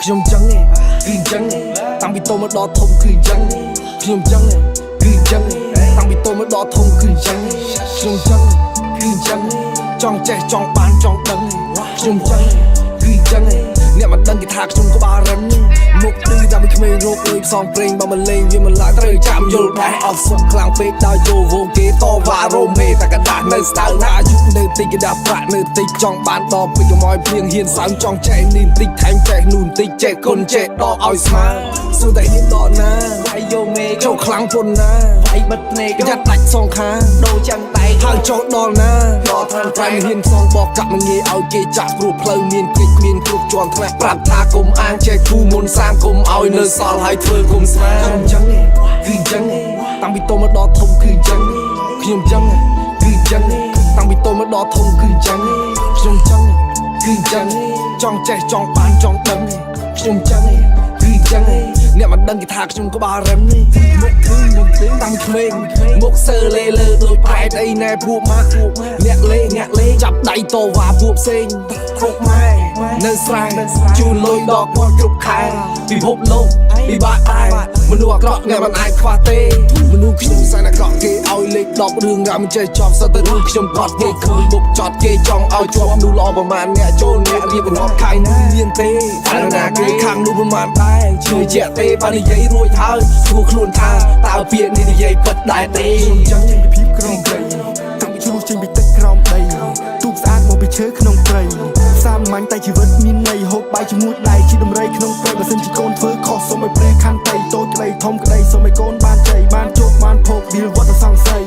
ខ្ញុំចឹងឯងគឺចឹងឯងតាំងពីតូចមកដល់ធំគឺចឹងខ្ញុំចឹងឯងគឺចឹងឯងតាំងពីតូចមកដល់ធំគឺចឹងខ្ញុំចឹងគឺចឹងចង់ចេះចង់បានចង់ដឹងខ្ញុំចឹងគឺចឹងឯងអ្នកមិនដឹងគេថាខ្ញុំក៏បារម្ភមុខឌឺតែមិនក្មេងរោគអើយផ្សងព្រេងបើមិនលេងវាមិនឡើងត្រូវចាំយល់ដែរអត់សុខខ្លាំងពេកដល់យោវងគេតវ៉ារ៉ូមេតែកដាស់នៅស្ដៅថាអាយុនៅតិចកដាស់ប្រាក់នៅតិចចង់បានតពេកកុំឲ្យភ្លៀងហ៊ានសើមចង់ចេះនេះតិចថែមចេះនោះតិចចេះគុណចេះដកឲ្យស្មើសួរតែហ៊ានដល់ណាវាយយោមេចូលខ្លាំងពុនណាវាយបិទភ្នែកយ៉ាត់ដាច់សងខាងដូរចាំងដៃហើយចូលដល់ណាដល់ឋានប្រៃហ៊ានសងបកកាប់មិនងាយឲ្យគេចាក់ព្រោះផ្លូវមានគេមានគ្រប់ជាន់ថ្នាក់ប្រាប់ថាគុំអាងចេះគូមុនសាមគុំឲ្យនៅសល់ហើយធ្វើគុំស្មានខ្ញុំចឹងគឺចឹងតាំងពីតូចមកដល់ធំគឺចឹងខ្ញុំចឹងគឺចឹងតាំងពីតូចមកដល់ធំគឺចឹងខ្ញុំចឹងគឺចឹងចង់ចេះចង់បានចង់ដឹងខ្ញុំចឹងគឺចឹងអ្នកមិនដឹងគេថាខ្ញុំក៏បារម្ភមុខគឺតាំងក្មេងមុខសើលេលើដូចប្រែតអីណែពួកម៉ាក់អ្នកលេចាប់ដៃតវ៉ាពួកផ្សេងគ្រប់ម៉ែនៅស្រែជូនលុយដកមកគ្រប់ខែពិភពលោកពិបាកដែរមនុស្សអាក្រក់អ្នកមិនអាចខ្វះទេមនុស្សខ្ញុំសែនអាក្រក់គេឲ្យលេខ10រឿងរ៉ាវមិនចេះចប់សត្វតែរឿងខ្ញុំកត់គេឃើញបុកចត់គេចង់ឲ្យជាប់មនុស្សល្អប្រមាណអ្នកចូលអ្នករៀបរាប់ខៃនោះមានទេតែណាគេខាងនោះប្រមាណដែរជឿជាក់ទេបើនិយាយរួចហើយស្គាល់ខ្លួនថាតើពាក្យនេះនិយាយពិតដែរទេខ្ញុំចឹងចេញពីភាពក្រំដីតាំងពីឆ្លោះចេញពីទឹកក្រោមដីទូកស្អាតមកពីឈើក្នុងព្រៃសាមញ្ញតែជីវិតមានន័យហូបបាយជាមួយដៃជាដំរីក្នុងព្រៃបើសិនជាកូនធ្វើខុសសូមឲ្យព្រះខន្តីតូចក្តីធំក្តីសូមឲ្យកូនបានជ័យបានជោគបានភោគឌីលវត្តសង្ស័យ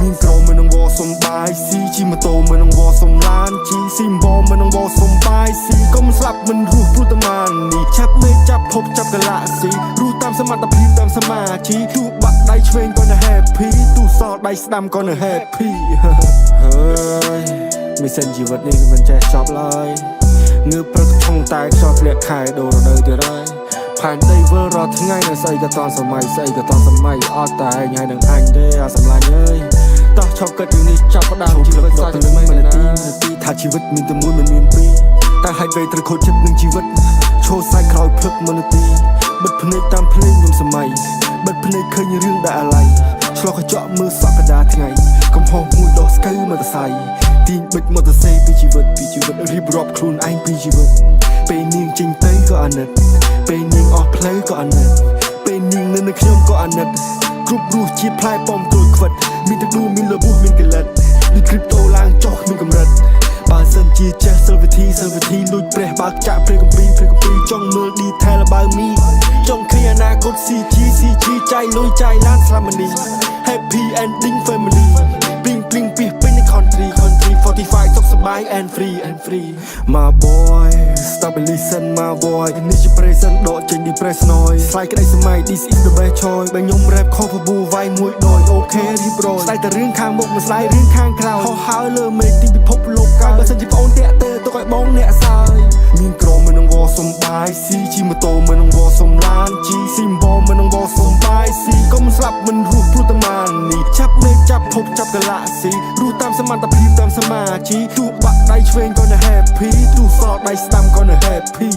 មានក្រមមិននឹងវ៉សំបាយស៊ីជីម៉ូតូមិននឹងវ៉សំឡានជីស៊ីមវ៉មិននឹងវ៉សំបាយស៊ីកុំស្លាប់មិនរស់ព្រោះតែម៉ាននេះចាប់មេចាប់ភពចាប់កាឡាស៊ីរស់តាមសមត្ថភាពតាមសមាធិទូបាក់ដៃឆ្វេងក៏នៅ happy ទូសល់ដៃស្ដាំក៏នៅ happy ហើយមិនសិនជីវិតនេះមិនចេះចប់ឡើយងើបព្រឹកឆុងតែខ្យល់ធ្លាក់ខែដូររដូវទៀតហើយផែនដីវិលរាល់ថ្ងៃនៅស្អីក៏តន់សម័យស្អីក៏តន់សម័យអត់តែឯងហើយនឹងអញទេអាសម្លាញ់អើយតោះឈប់គិតរឿងនេះចាប់ផ្ដើមជីវិតសោះទៅមិននាទីថាជីវិតមានតែមួយមិនមានពីរតែហេតុពេលត្រូវខូចចិត្តនឹងជីវិតឈោសាច់ក្រោយព្រឹកមួយនាទីបិទភ្នែកតាមភ្លេងខ្ញុំសម័យបិទភ្នែកឃើញរឿងដែលអាឡ័យឆ្លោះកញ្ចក់មើលសក់កដាថ្ងៃកំហុសមួយដោះស្កូវមកតសៃទាញបិចមកតសេពីជីវិតរៀបរាប់ខ្លួនឯងពីជីវិតពេលនាងចេញទៅក៏អាណិតពេលនាងអស់ផ្លូវក៏អាណិតពេលនាងនៅនឹងខ្ញុំក៏អាណិតគ្រប់រសជាតិផ្លែប៉ំត្រួយខ្វិតមានទឹកដួមានលបួសមានកលិតដូចគ្រីបតូឡើងចុះក្នុងកម្រិតបើសិនជាចេះសិលវិធីលួចព្រះបើកចាក់ព្រះគម្ពីរចង់មើល detail បើមីចង់ឃើញអនាគត CG ចាយលុយចាយឡានស្លាមនី Happy ending family blingពីពេញនៅ country 45សុខសប្បាយ and free my boy stop and listen my boy នេះជា present ដកចេញ depression ណយស្លាយក្តីសម័យ this is the best choice បើខ្ញុំ rap ខុសពូវាយមួយដយអូខេរៀបរយស្លាយតែរឿងខាងមុខមិនស្លាយរឿងខាងក្រោយហោះហើរលើមេឃទីពិភពលោកកាយបើសិនជាប្អូនតាក់ទើទុកឲ្យបងអ្នកសើយមានក្រមមិននឹងវ៉សំបាយស៊ីជីម៉ូតូមិននឹងវ៉សំឡានជីស៊ីមវ៉មិននឹងវ៉សំបាយស៊ីកុំស្លាប់មិនរស់ព្រោះតែម៉ាននេះចាប់មេឃចាប់ភពចាប់កាឡាស៊ីរស់តាមសមត្ថភាពតាមសមាធិទូបាក់ដៃឆ្វេងក៏នៅ happy ទូសល់ដៃស្ដាំក៏នៅ happy